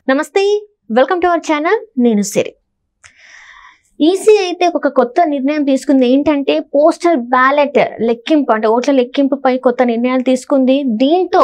నమస్తే, welcome to our channel. నేను సిరి. EC అయితే ఒక కొత్త నిర్ణయం తీసుకుంది. ఏంటంటే పోస్టల్ బ్యాలెట్ లెక్కింపు, అంటే ఓట్ల లెక్కింపుపై కొత్త నిర్ణయాలు తీసుకుంది. దీంతో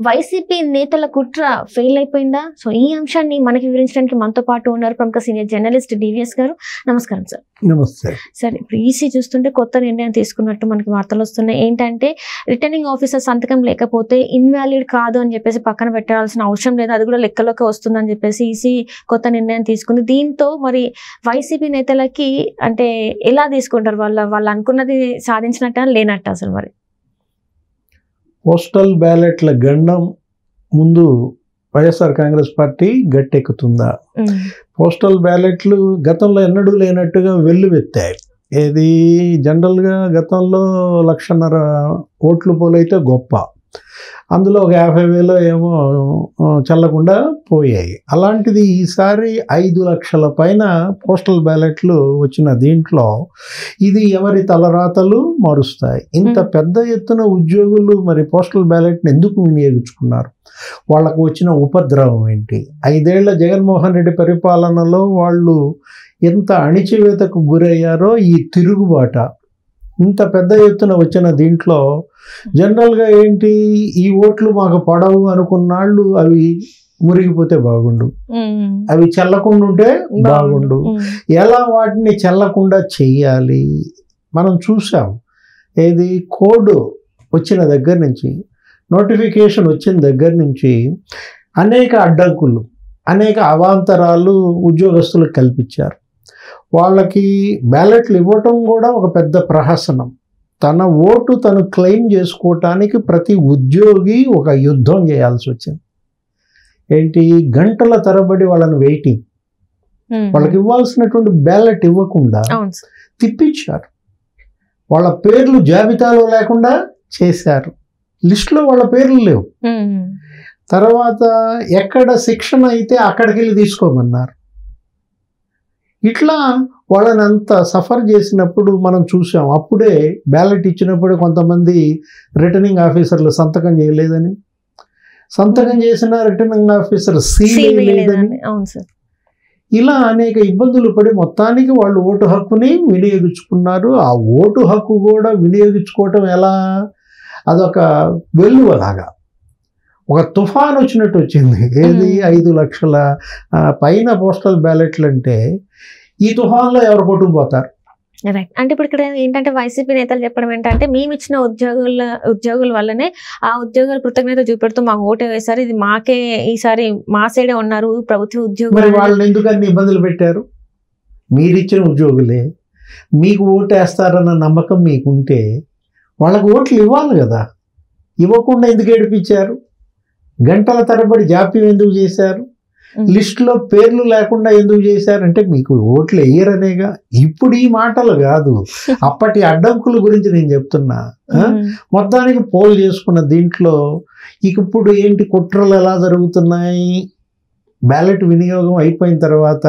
వైసీపీ నేతల కుట్ర ఫెయిల్ అయిపోయిందా? సో ఈ అంశాన్ని మనకి వివరించడానికి మనతో పాటు ఉన్నారు ప్రముఖ సీనియర్ జర్నలిస్ట్ డివిఎస్ గారు. నమస్కారం సార్. నమస్తే సార్, ఇప్పుడు ఈసీ చూస్తుంటే కొత్త నిర్ణయం తీసుకున్నట్టు మనకి వార్తలు వస్తున్నాయి. ఏంటంటే రిటర్నింగ్ ఆఫీసర్ సంతకం లేకపోతే ఇన్వాలిడ్ కాదు అని చెప్పేసి పక్కన పెట్టాల్సిన అవసరం లేదు, అది కూడా లెక్కలోకి వస్తుందని చెప్పేసి ఈసీ కొత్త నిర్ణయం తీసుకుంది. దీంతో మరి వైసీపీ నేతలకి అంటే ఎలా తీసుకుంటారు? వాళ్ళు అనుకున్నది సాధించినట్ట లేనట్ట అసలు? మరి పోస్టల్ బ్యాలెట్ల గండం ముందు వైఎస్ఆర్ కాంగ్రెస్ పార్టీ గట్టెక్కుతుందా? పోస్టల్ బ్యాలెట్లు గతంలో ఎన్నడూ లేనట్టుగా వెల్లువెత్తాయి. ఏది జనరల్గా గతంలో 1,50,000 ఓట్లు పోలైతే గొప్ప, అందులో ఒక 50,000 ఏమో చల్లకుండా పోయాయి. అలాంటిది ఈసారి 5 లక్షల పైన పోస్టల్ బ్యాలెట్లు వచ్చిన దీంట్లో ఇది ఎవరి తలరాతలు మారుస్తాయి. ఇంత పెద్ద ఎత్తున ఉద్యోగులు మరి పోస్టల్ బ్యాలెట్ని ఎందుకు వినియోగించుకున్నారు? వాళ్ళకు వచ్చిన ఉపద్రవం ఏంటి? 5 ఏళ్ల జగన్మోహన్ రెడ్డి పరిపాలనలో వాళ్ళు ఎంత అణిచివేతకు గురయ్యారో ఈ తిరుగుబాట ఇంత పెద్ద ఎత్తున వచ్చిన దీంట్లో జనరల్గా ఏంటి, ఈ ఓట్లు మాకు పడవు అనుకున్నాళ్ళు అవి మురిగిపోతే బాగుండు, అవి చల్లకుండా ఉంటే బాగుండు. ఎలా వాటిని చల్లకుండా చెయ్యాలి మనం చూసాం. ఏది కోడ్ వచ్చిన దగ్గర నుంచి, నోటిఫికేషన్ వచ్చిన దగ్గర నుంచి అనేక అడ్డంకులు, అనేక అవాంతరాలు ఉద్యోగస్తులకు కల్పించారు. వాళ్ళకి బ్యాలెట్లు ఇవ్వటం కూడా ఒక పెద్ద ప్రహసనం. తన ఓటు తను క్లెయిమ్ చేసుకోవటానికి ప్రతి ఉద్యోగి ఒక యుద్ధం చేయాల్సి వచ్చింది. ఏంటి, గంటల తరబడి వాళ్ళని వెయిటింగ్, వాళ్ళకి ఇవ్వాల్సినటువంటి బ్యాలెట్ ఇవ్వకుండా తిప్పించారు. వాళ్ళ పేర్లు జాబితాలో లేకుండా చేశారు, లిస్టులో వాళ్ళ పేర్లు లేవు. తర్వాత ఎక్కడ శిక్షణ అయితే అక్కడికి వెళ్ళి తీసుకోమన్నారు. ఇట్లా వాళ్ళని అంత సఫర్ చేసినప్పుడు మనం చూసాం. అప్పుడే బ్యాలెట్ ఇచ్చినప్పుడు కొంతమంది రిటర్నింగ్ ఆఫీసర్లు సంతకం చేయలేదని, సంతకం చేసిన రిటర్నింగ్ ఆఫీసర్ సీల్ లేదని, ఇలా అనేక ఇబ్బందులు పడి మొత్తానికి వాళ్ళు ఓటు హక్కుని వినియోగించుకున్నారు. ఆ ఓటు హక్కు కూడా వినియోగించుకోవటం ఎలా, అదొక వెల్లువలాగా ఒక తుఫాన్ వచ్చినట్టు వచ్చింది. ఏది 5 లక్షల పైన పోస్టల్ బ్యాలెట్లు అంటే ఈ తుఫాన్లో ఎవరు కొట్టుకుపోతారు? రైట్. అంటే ఇప్పుడు ఇక్కడ ఏంటంటే వైసీపీ నేతలు చెప్పడం ఏంటంటే, మేము ఇచ్చిన ఉద్యోగుల వల్లనే ఆ ఉద్యోగులు కృతజ్ఞత చూపెడుతూ మాకు ఓటు వేశారు, ఇది మాకే ఈసారి మా సైడే ఉన్నారు ప్రభుత్వ ఉద్యోగులు. మరి వాళ్ళని ఎందుకని ఇబ్బందులు పెట్టారు? మీరిచ్చిన ఉద్యోగులే, మీకు ఓటు వేస్తారన్న నమ్మకం మీకుంటే వాళ్ళకు ఓట్లు ఇవ్వాలి కదా. ఇవ్వకుండా ఎందుకు ఏడిపించారు? గంటల తరబడి జాప్యం ఎందుకు చేశారు? లిస్టులో పేర్లు లేకుండా ఎందుకు చేశారంటే మీకు ఓట్లు వేయరనేగా. ఇప్పుడు ఈ మాటలు కాదు, అప్పటి అడ్డంకుల గురించి నేను చెప్తున్నా. మొత్తానికి పోల్ చేసుకున్న దీంట్లో ఇప్పుడు ఏంటి కుట్రలు ఎలా జరుగుతున్నాయి? బ్యాలెట్ వినియోగం అయిపోయిన తర్వాత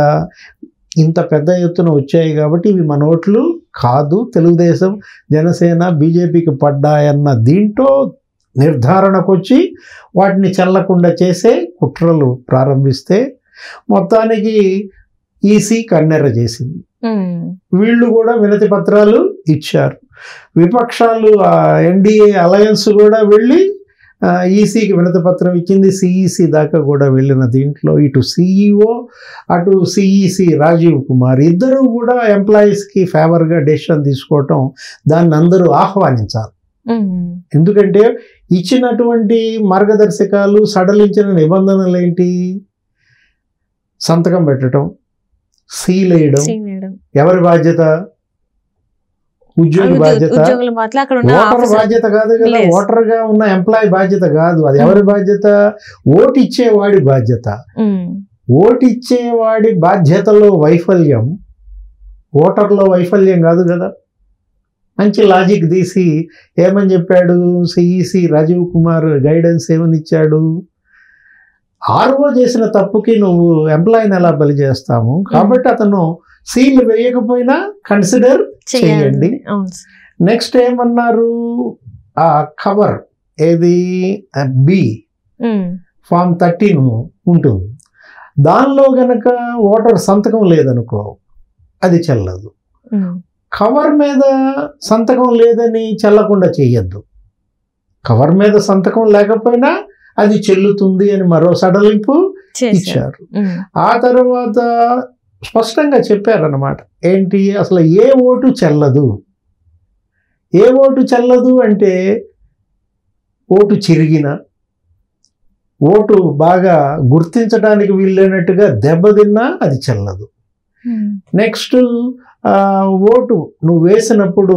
ఇంత పెద్ద ఎత్తున వచ్చాయి కాబట్టి ఇవి మన ఓట్లు కాదు, తెలుగుదేశం జనసేన బీజేపీకి పడ్డాయన్న దీంట్లో నిర్ధారణకు వచ్చి వాటిని చల్లకుండా చేసే కుట్రలు ప్రారంభిస్తే మొత్తానికి ఈసీ కన్నెర్ర చేసింది. వీళ్ళు కూడా వినతి పత్రాలు ఇచ్చారు. విపక్షాలు ఎన్డీఏ అలయన్స్ కూడా వెళ్ళి ఈసీకి వినతి పత్రం ఇచ్చింది. సిఈసి దాకా కూడా వెళ్ళిన దీంట్లో ఇటు సిఈఓ అటు సిఈసి రాజీవ్ కుమార్ ఇద్దరు కూడా ఎంప్లాయీస్కి ఫేవర్గా డెసిషన్ తీసుకోవటం దాన్ని అందరూ ఆహ్వానించాలి. ఎందుకంటే ఇచ్చినటువంటి మార్గదర్శకాలు, సడలించిన నిబంధనలు ఏంటి? సంతకం పెట్టడం, సీల్ వేయడం ఎవరి బాధ్యత? ఉద్యోగి బాధ్యత, ఓటర్ బాధ్యత కాదు కదా. ఓటర్గా ఉన్న ఎంప్లాయీ బాధ్యత కాదు, అది ఎవరి బాధ్యత? ఓటు ఇచ్చేవాడి బాధ్యత. ఓటు ఇచ్చేవాడి బాధ్యతలో వైఫల్యం ఓటర్లో వైఫల్యం కాదు కదా. మంచి లాజిక్ తీసి ఏమని చెప్పాడు సిఈసి రాజీవ్ కుమార్? గైడెన్స్ ఏమని ఇచ్చాడు? ఆర్ఓ చేసిన తప్పుకి నువ్వు ఎంప్లాయీని ఎలా బలి చేస్తాము, కాబట్టి అతను సీల్ వేయకపోయినా కన్సిడర్ చేయండి. నెక్స్ట్ ఏమన్నారు? ఆ కవర్ ఏది బి ఫామ్ 13 ఉంటుంది, దానిలో గనక ఓటర్ సంతకం లేదనుకో అది చెల్లదు. కవర్ మీద సంతకం లేదని చెల్లకుండా చెయ్యొద్దు. కవర్ మీద సంతకం లేకపోయినా అది చెల్లుతుంది అని మరో సడలింపు ఇచ్చారు. ఆ తర్వాత స్పష్టంగా చెప్పారన్నమాట. ఏంటి అసలు ఏ ఓటు చెల్లదు, ఏ ఓటు చెల్లదు అంటే ఓటు చిరిగిన, ఓటు బాగా గుర్తించడానికి వీలైనట్టుగా దెబ్బతిన్నా అది చెల్లదు. నెక్స్ట్ ఓటు నువ్వు వేసినప్పుడు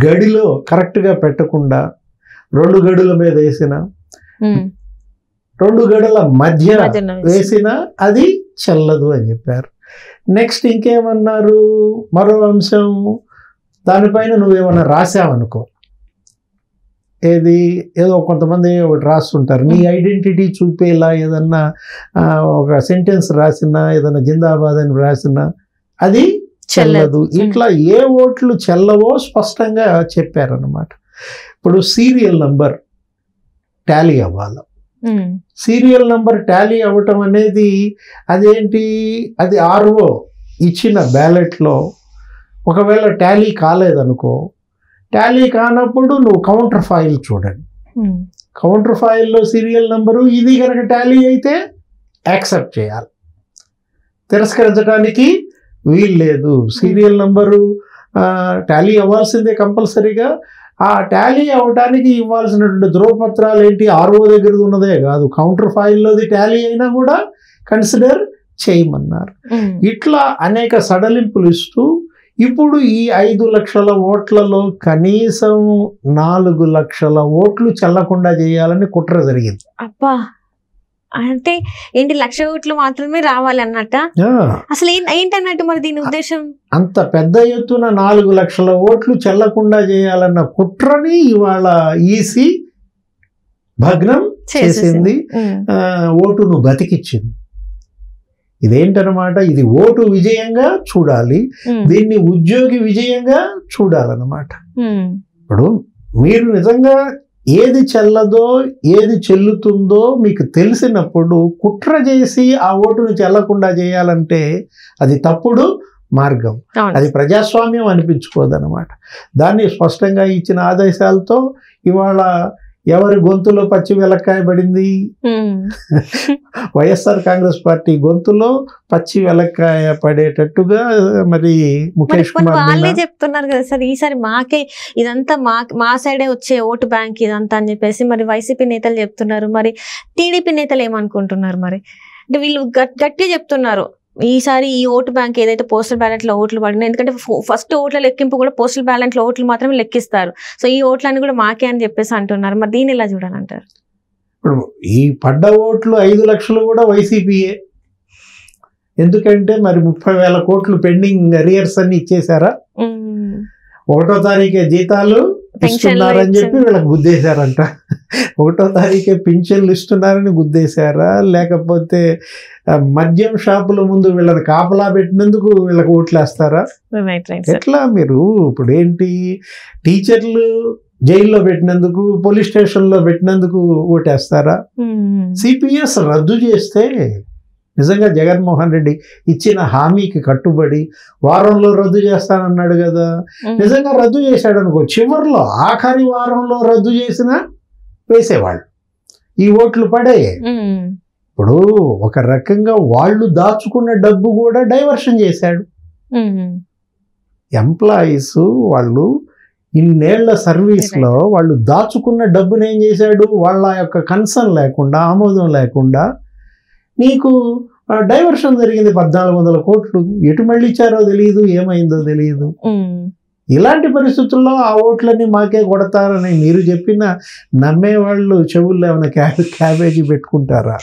గడిలో కరెక్ట్గా పెట్టకుండా 2 గడుల మీద వేసిన, 2 గడుల మధ్య వేసిన అది చెల్లదు అని చెప్పారు. నెక్స్ట్ ఇంకేమన్నారు, మరో అంశం, దానిపైన నువ్వేమన్నా రాసావనుకో, ఏదో కొంతమంది ఒకటి రాస్తుంటారు, నీ ఐడెంటిటీ చూపేలా ఏదన్నా ఒక సెంటెన్స్ రాసినా, ఏదన్నా జిందాబాద్ అని రాసినా అది చెల్లదు. ఇట్లా ఏ ఓట్లు చెల్లవో స్పష్టంగా చెప్పారన్నమాట. ఇప్పుడు సీరియల్ నంబర్ టాలీ అవ్వాలి. సీరియల్ నంబర్ టాలీ అవ్వటం అనేది అదేంటి, అది RO ఇచ్చిన బ్యాలెట్లో ఒకవేళ టాలీ కాలేదనుకో, టాలీ కానప్పుడు నువ్వు కౌంటర్ ఫైల్ చూడండి. కౌంటర్ ఫైల్లో సీరియల్ నంబరు ఇది కనుక టాలీ అయితే యాక్సెప్ట్ చేయాలి, తిరస్కరించడానికి వీలు లేదు. సీరియల్ నంబరు టాలీ అవ్వాల్సిందే కంపల్సరీగా. ఆ టాలీ అవ్వడానికి ఇవ్వాల్సినటువంటి ధ్రువపత్రాలు ఏంటి, RO దగ్గర ఉన్నదే కాదు, కౌంటర్ ఫైల్లోది టాలీ అయినా కూడా కన్సిడర్ చేయమన్నారు. ఇట్లా అనేక సడలింపులు ఇస్తూ ఇప్పుడు ఈ 5 లక్షల ఓట్లలో కనీసం 4 లక్షల ఓట్లు చెల్లకుండా చేయాలని కుట్ర జరిగింది. అబ్బా, అంటే ఏంటి 1,00,000 ఓట్లు మాత్రమే రావాలి అన్నట్ట? అసలు ఏంటన్నట్టు మరి దీని ఉద్దేశం? అంత పెద్ద ఎత్తున 4 లక్షల ఓట్లు చెల్లకుండా చేయాలన్న కుట్రని ఇవాళ ఈసీ భగ్నం చేసింది, ఓటును బతికిచ్చింది. ఇదేంటనమాట, ఇది ఓటు విజయంగా చూడాలి, దీన్ని ఉద్యోగి విజయంగా చూడాలన్నమాట. ఇప్పుడు మీరు నిజంగా ఏది చెల్లదో ఏది చెల్లుతుందో మీకు తెలిసినప్పుడు కుట్ర చేసి ఆ ఓటును చెల్లకుండా చేయాలంటే అది తప్పుడు మార్గం, అది ప్రజాస్వామ్యం అనిపించుకోదన్నమాట. దాన్ని స్పష్టంగా ఇచ్చిన ఆదేశాలతో ఇవాళ ఎవరి గొంతులో పచ్చి వెలక్కాయ పడింది, వైఎస్ఆర్ కాంగ్రెస్ పార్టీ గొంతులో పచ్చి వెలక్కాయ పడేటట్టుగా మరి ముఖేష్ కుమార్ వాళ్ళే చెప్తున్నారు కదా సార్, ఈసారి మాకే ఇదంతా మా సైడే వచ్చే ఓటు బ్యాంక్ ఇదంతా అని చెప్పేసి మరి వైసీపీ నేతలు చెప్తున్నారు. మరి టీడీపీ నేతలు ఏమనుకుంటున్నారు? మరి అంటే వీళ్ళు గట్టిగా చెప్తున్నారు, ఈసారి ఈ ఓటు బ్యాంక్ ఏదైతే పోస్టల్ బ్యాలెట్ లో ఓట్లు పడినాయి, ఎందుకంటే ఫస్ట్ ఓట్ల లెక్కింపు కూడా పోస్టల్ బ్యాలెట్ లో ఓట్లు మాత్రమే లెక్కిస్తారు, సో ఈ ఓట్లన్నీ కూడా మాకే అని చెప్పేసి అంటున్నారు. మరి దీన్ని ఎలా చూడాలంటారు? ఇప్పుడు ఈ పడ్డ ఓట్లు 5 లక్షలు కూడా వైసీపీయే. ఎందుకంటే మరి 30,000 కోట్లు పెండింగ్ అరియర్స్ అన్ని ఇచ్చేసారా, 1వ తారీఖే జీతాలు ఇస్తున్నారని చెప్పి వీళ్ళకి గుద్దేశారంట, 1వ తారీఖే పింఛన్లు ఇస్తున్నారని గుద్దేశారా, లేకపోతే మద్యం షాపుల ముందు వీళ్ళని కాపలా పెట్టినందుకు వీళ్ళకి ఓట్లేస్తారా? ఎట్లా మీరు ఇప్పుడు ఏంటి, టీచర్లు జైల్లో పెట్టినందుకు పోలీస్ స్టేషన్లో పెట్టినందుకు ఓటేస్తారా? సిపిఎస్ రద్దు చేస్తే నిజంగా జగన్మోహన్ రెడ్డి ఇచ్చిన హామీకి కట్టుబడి వారంలో రద్దు చేస్తానన్నాడు కదా, నిజంగా రద్దు చేశాడు అనుకో, చివరిలో ఆఖరి వారంలో రద్దు చేసినా వేసేవాళ్ళు, ఈ ఓట్లు పడాయి. ఇప్పుడు ఒక రకంగా వాళ్ళు దాచుకున్న డబ్బు కూడా డైవర్షన్ చేశాడు. ఎంప్లాయీస్ వాళ్ళు ఇన్నేళ్ల సర్వీస్లో వాళ్ళు దాచుకున్న డబ్బును ఏం చేశాడు, వాళ్ళ యొక్క కన్సర్న్ లేకుండా, ఆమోదం లేకుండా నీకు డైవర్షన్ జరిగింది. 1,400 కోట్లు ఎటు మళ్ళీ ఇచ్చారో తెలియదు, ఏమైందో తెలియదు. ఇలాంటి పరిస్థితుల్లో ఆ ఓట్లన్నీ మాకే కొడతారని మీరు చెప్పిన నమ్మేవాళ్ళు చెవుల్లో ఏమైనా క్యాబేజీ పెట్టుకుంటారా?